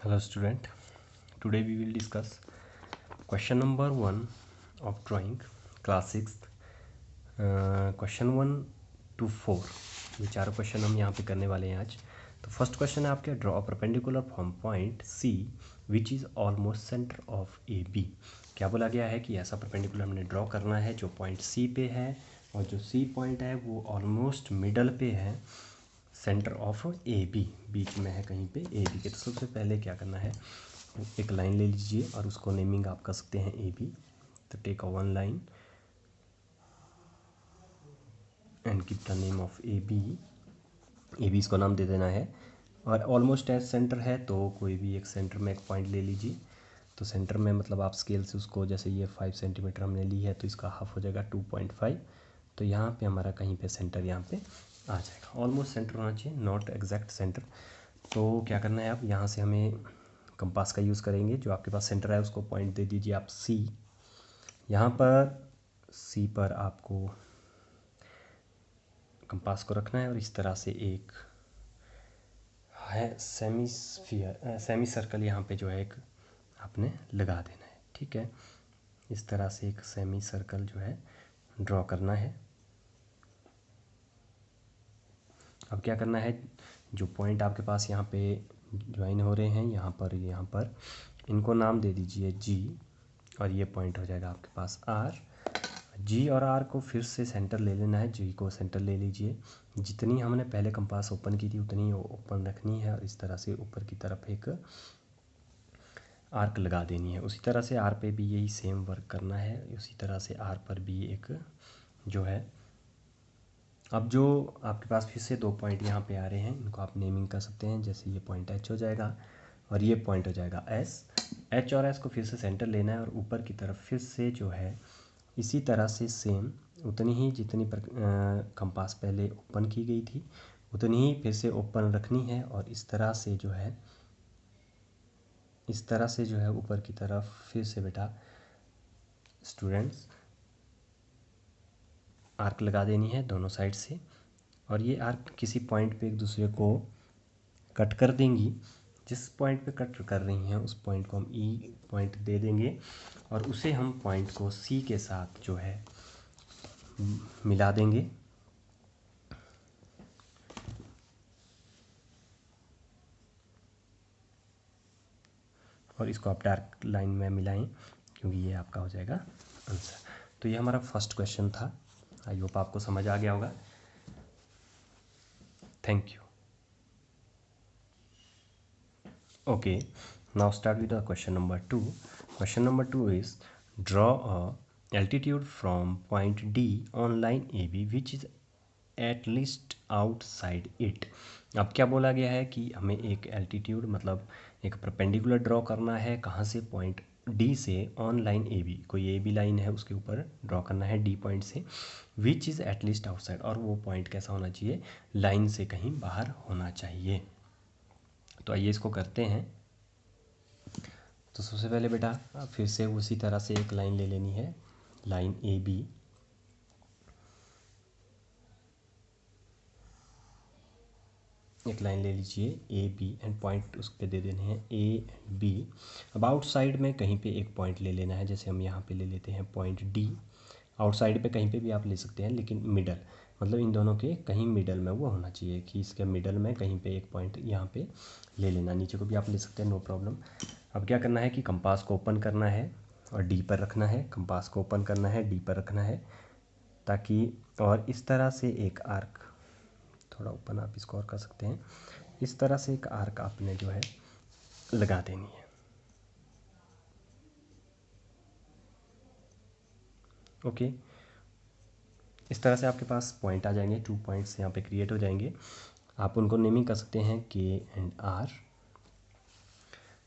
Hello student, today we will discuss question number 1 of drawing class 6th, question 1 to 4। ये चारों question हम यहाँ पे करने वाले हैं आज। तो फर्स्ट क्वेश्चन है आपके, draw perpendicular from point C which is almost centre of A B. क्या बोला गया है कि ऐसा परपेंडिकुलर हमने ड्रॉ करना है जो पॉइंट सी पे है और जो सी पॉइंट है वो ऑलमोस्ट मिडल पे है, सेंटर ऑफ ए बी, बीच में है कहीं पे ए बी के। तो सबसे पहले क्या करना है, एक लाइन ले लीजिए और उसको नेमिंग आप कर सकते हैं ए बी। तो take a one line and keep the name of A B. A B इसको नाम दे देना है और ऑलमोस्ट एज सेंटर है तो कोई भी एक सेंटर में एक पॉइंट ले लीजिए। तो सेंटर में मतलब आप स्केल से उसको, जैसे ये 5 सेंटीमीटर हमने ली है तो इसका हाफ हो जाएगा 2.5। तो यहाँ पे हमारा कहीं पे सेंटर यहाँ पे आ जाएगा। ऑलमोस्ट सेंटर होना चाहिए, नॉट एग्जैक्ट सेंटर। तो क्या करना है, आप यहाँ से हमें कंपास का यूज़ करेंगे। जो आपके पास सेंटर है उसको पॉइंट दे दीजिए आप सी। यहाँ पर सी पर आपको कंपास को रखना है और इस तरह से एक है सेमी सर्कल यहाँ पे जो है एक आपने लगा देना है। ठीक है, इस तरह से एक सेमी सर्कल जो है ड्रॉ करना है। अब क्या करना है, जो पॉइंट आपके पास यहाँ पे ज्वाइन हो रहे हैं यहाँ पर इनको नाम दे दीजिए जी और ये पॉइंट हो जाएगा आपके पास आर। जी और आर को फिर से सेंटर ले लेना है, जी को सेंटर ले लीजिए। जितनी हमने पहले कंपास ओपन की थी उतनी ओपन रखनी है और इस तरह से ऊपर की तरफ एक आर्क लगा देनी है। उसी तरह से आर पे भी यही सेम वर्क करना है। उसी तरह से आर पर भी एक जो है, अब जो आपके पास फिर से 2 पॉइंट यहाँ पे आ रहे हैं इनको आप नेमिंग कर सकते हैं। जैसे ये पॉइंट एच हो जाएगा और ये पॉइंट हो जाएगा एस। एच और एस को फिर से सेंटर लेना है और ऊपर की तरफ फिर से जो है इसी तरह से सेम उतनी ही जितनी पर कंपास पहले ओपन की गई थी उतनी ही फिर से ओपन रखनी है और इस तरह से जो है ऊपर की तरफ फिर से बेटा स्टूडेंट्स आर्क लगा देनी है दोनों साइड से। और ये आर्क किसी पॉइंट पे एक दूसरे को कट कर देंगी। जिस पॉइंट पे कट कर रही हैं उस पॉइंट को हम ई पॉइंट दे देंगे और उसे हम पॉइंट को सी के साथ जो है मिला देंगे। और इसको आप डार्क लाइन में मिलाएं क्योंकि ये आपका हो जाएगा आंसर। तो ये हमारा फर्स्ट क्वेश्चन था। आई होप आपको समझ आ गया होगा। Thank you. Okay, now start with the question number 2। Question number 2 is draw a altitude from point D on line A B which is at least outside it. अब क्या बोला गया है कि हमें एक एल्टीट्यूड मतलब एक परपेंडिकुलर ड्रॉ करना है। कहाँ से, पॉइंट डी से ऑन लाइन ए बी, कोई ए बी लाइन है उसके ऊपर ड्रॉ करना है डी पॉइंट से। विच इज़ एटलीस्ट आउटसाइड, और वो पॉइंट कैसा होना चाहिए, लाइन से कहीं बाहर होना चाहिए। तो आइए इसको करते हैं। तो सबसे पहले बेटा फिर से उसी तरह से एक लाइन ले लेनी है, लाइन ए बी। एक लाइन ले लीजिए ए बी एंड पॉइंट उस पर दे देने हैं ए बी। अब आउटसाइड में कहीं पे एक पॉइंट ले लेना है। जैसे हम यहाँ पे ले लेते हैं पॉइंट डी। आउटसाइड पे कहीं पे भी आप ले सकते हैं लेकिन मिडल, मतलब इन दोनों के कहीं मिडल में वो होना चाहिए कि इसके मिडल में कहीं पे एक पॉइंट यहाँ पे ले लेना। नीचे को भी आप ले सकते हैं, नो प्रॉब्लम। अब क्या करना है कि कंपास को ओपन करना है और डी पर रखना है। कंपास को ओपन करना है, डी पर रखना है ताकि, और इस तरह से एक आर्क, थोड़ा ओपन आप इसको और कर सकते हैं, इस तरह से एक आर्क आपने जो है लगा देनी है। ओके, इस तरह से आपके पास पॉइंट आ जाएंगे, 2 पॉइंट्स यहाँ पे क्रिएट हो जाएंगे। आप उनको नेमिंग कर सकते हैं के एंड आर।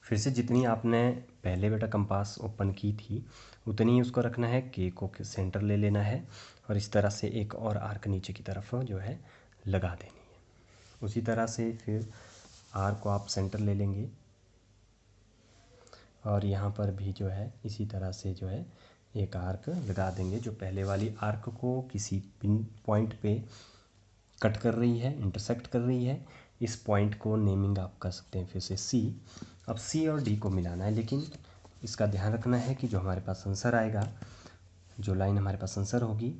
फिर से जितनी आपने पहले बेटा कंपास ओपन की थी उतनी ही उसको रखना है, के को सेंटर ले लेना है और इस तरह से एक और आर्क नीचे की तरफ जो है लगा देनी है। उसी तरह से फिर आर को आप सेंटर ले लेंगे और यहाँ पर भी जो है इसी तरह से जो है एक आर्क लगा देंगे जो पहले वाली आर्क को किसी पिन पॉइंट पे कट कर रही है, इंटरसेक्ट कर रही है। इस पॉइंट को नेमिंग आप कर सकते हैं फिर से सी। अब सी और डी को मिलाना है, लेकिन इसका ध्यान रखना है कि जो हमारे पास आंसर आएगा, जो लाइन हमारे पास आंसर होगी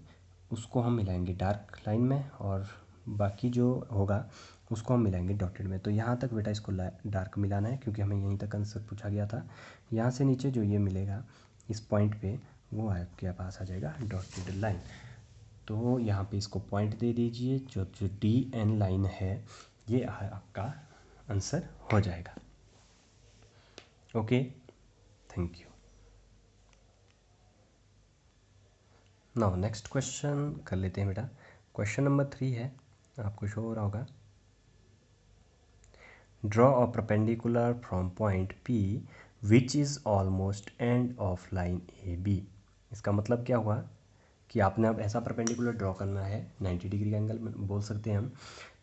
उसको हम मिलाएंगे डार्क लाइन में, और बाकी जो होगा उसको हम मिलाएंगे डॉटेड में। तो यहाँ तक बेटा इसको डार्क मिलाना है, क्योंकि हमें यहीं तक आंसर पूछा गया था। यहाँ से नीचे जो ये मिलेगा इस पॉइंट पे, वो आपके पास आ जाएगा डॉटेड लाइन। तो यहाँ पे इसको पॉइंट दे दीजिए, जो जो डी एन लाइन है ये आपका आंसर हो जाएगा। Okay, thank you. Now next question कर लेते हैं बेटा। क्वेश्चन नंबर 3 है, आपको शो हो रहा होगा। Draw a perpendicular from point P which is almost end of line AB। इसका मतलब क्या हुआ कि आपने अब ऐसा परपेंडिकुलर ड्रॉ करना है, 90 डिग्री का एंगल बोल सकते हैं हम।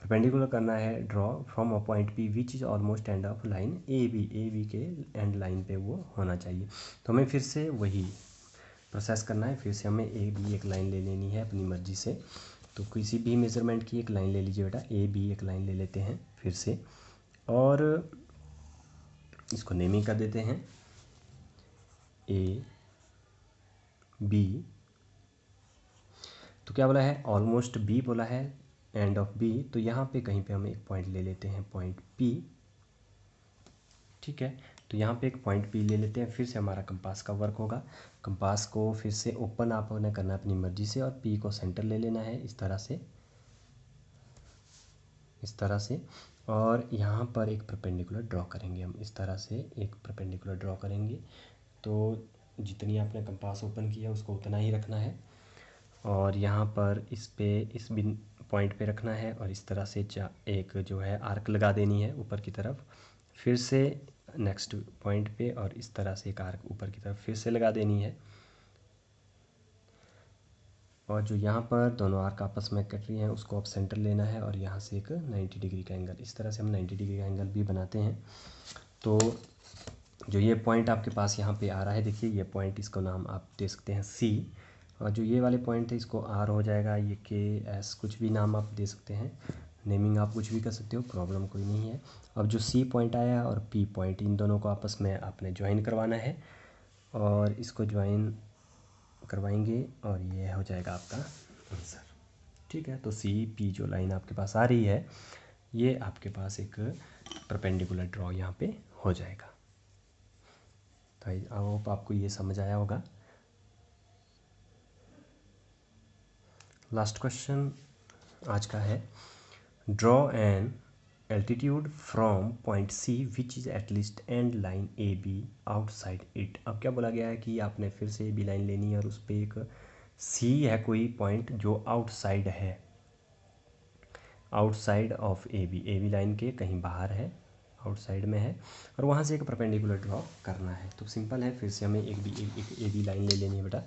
परपेंडिकुलर करना है draw from a point P which is almost end of line AB के एंड लाइन पे वो होना चाहिए। तो हमें फिर से वही प्रोसेस करना है, फिर से हमें AB एक लाइन ले लेनी है अपनी मर्जी से। तो किसी भी मेज़रमेंट की एक लाइन ले लीजिए बेटा, AB एक लाइन ले लेते हैं फिर से, और इसको नेमिंग कर देते हैं AB। तो क्या बोला है, ऑलमोस्ट B बोला है, एंड ऑफ B। तो यहाँ पे कहीं पे हम एक पॉइंट ले लेते हैं, पॉइंट P। ठीक है, तो यहाँ पे एक पॉइंट P ले लेते हैं। फिर से हमारा कंपास का वर्क होगा। कंपास को फिर से ओपन आपने करना है अपनी मर्जी से, और P को सेंटर ले लेना है इस तरह से, इस तरह से। और यहाँ पर एक परपेंडिकुलर ड्रॉ करेंगे हम, इस तरह से एक परपेंडिकुलर ड्रॉ करेंगे। तो जितनी आपने कंपास ओपन किया उसको उतना ही रखना है, और यहाँ पर इस पे इस बिन पॉइंट पे रखना है, और इस तरह से एक जो है आर्क लगा देनी है ऊपर की तरफ। फिर से नेक्स्ट पॉइंट पे, और इस तरह से एक आर्क ऊपर की तरफ फिर से लगा देनी है। और जो यहाँ पर दोनों आर्क आपस में कट रही हैं उसको अब सेंटर लेना है, और यहाँ से एक 90 डिग्री का एंगल, इस तरह से हम 90 डिग्री का एंगल भी बनाते हैं। तो जो ये पॉइंट आपके पास यहाँ पे आ रहा है, देखिए ये पॉइंट, इसको नाम आप दे सकते हैं C। और जो ये वाले पॉइंट है इसको R हो जाएगा, ये KS, कुछ भी नाम आप दे सकते हैं, नेमिंग आप कुछ भी कर सकते हो, प्रॉब्लम कोई नहीं है। अब जो C पॉइंट आया और P पॉइंट, इन दोनों को आपस में आपने ज्वाइन करवाना है, और इसको ज्वाइन करवाएंगे और ये हो जाएगा आपका आंसर। ठीक है, तो CP जो लाइन आपके पास आ रही है, ये आपके पास एक परपेंडिकुलर ड्रॉ यहाँ पे हो जाएगा। तो आई होप आपको ये समझ आया होगा। लास्ट क्वेश्चन आज का है, draw an altitude from point C which is at least and line AB outside it. अब क्या बोला गया है कि आपने फिर से AB लाइन लेनी है, और उस पर एक C है कोई पॉइंट जो आउटसाइड है, आउटसाइड ऑफ AB लाइन के कहीं बाहर है, आउटसाइड में है, और वहाँ से एक परपेंडिकुलर ड्रॉ करना है। तो सिंपल है, फिर से हमें एक AB लाइन ले लेनी है बेटा,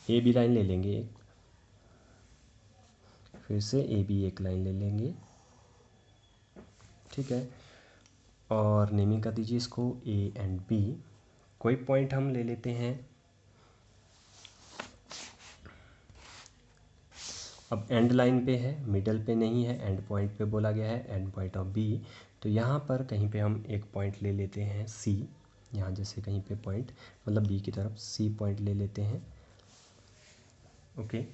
AB लाइन ले लेंगे एक, फिर से AB एक लाइन ले लेंगे। ठीक है, और नेमिंग कर दीजिए इसको A एंड B। कोई पॉइंट हम ले लेते हैं, अब एंड लाइन पे है, मिडल पे नहीं है, एंड पॉइंट पे बोला गया है, एंड पॉइंट ऑफ B। तो यहाँ पर कहीं पे हम एक पॉइंट ले लेते हैं C, यहाँ जैसे कहीं पे पॉइंट, मतलब B की तरफ C पॉइंट ले लेते हैं। ओके,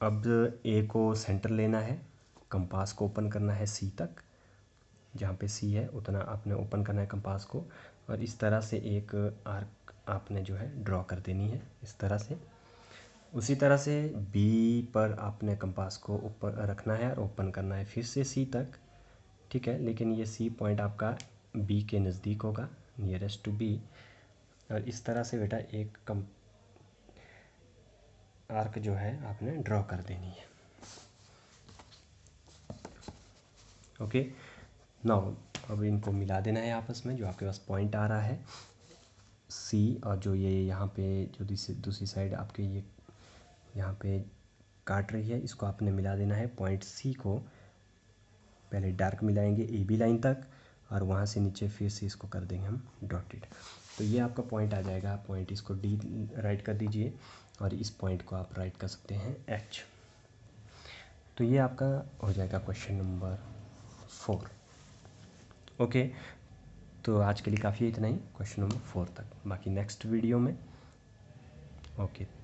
अब A को सेंटर लेना है, कंपास को ओपन करना है C तक, जहाँ पे C है उतना आपने ओपन करना है कंपास को, और इस तरह से एक आर्क आपने जो है ड्रॉ कर देनी है इस तरह से। उसी तरह से B पर आपने कंपास को ऊपर रखना है और ओपन करना है फिर से C तक। ठीक है, लेकिन ये C पॉइंट आपका B के नज़दीक होगा, नियरेस्ट टू B, और इस तरह से बेटा एक आर्क जो है आपने ड्रॉ कर देनी है। ओके, नाउ अब इनको मिला देना है आपस में, जो आपके पास पॉइंट आ रहा है C, और जो ये यहाँ पे जो दूसरी साइड आपके ये यहाँ पे काट रही है, इसको आपने मिला देना है। पॉइंट C को पहले डार्क मिलाएंगे AB लाइन तक, और वहाँ से नीचे फिर से इसको कर देंगे हम डॉटेड। तो ये आपका पॉइंट आ जाएगा, पॉइंट इसको डी राइट कर दीजिए और इस पॉइंट को आप राइट कर सकते हैं एच। तो ये आपका हो जाएगा क्वेश्चन नंबर 4। ओके, तो आज के लिए काफ़ी है, इतना ही क्वेश्चन नंबर 4 तक, बाकी नेक्स्ट वीडियो में। ओके।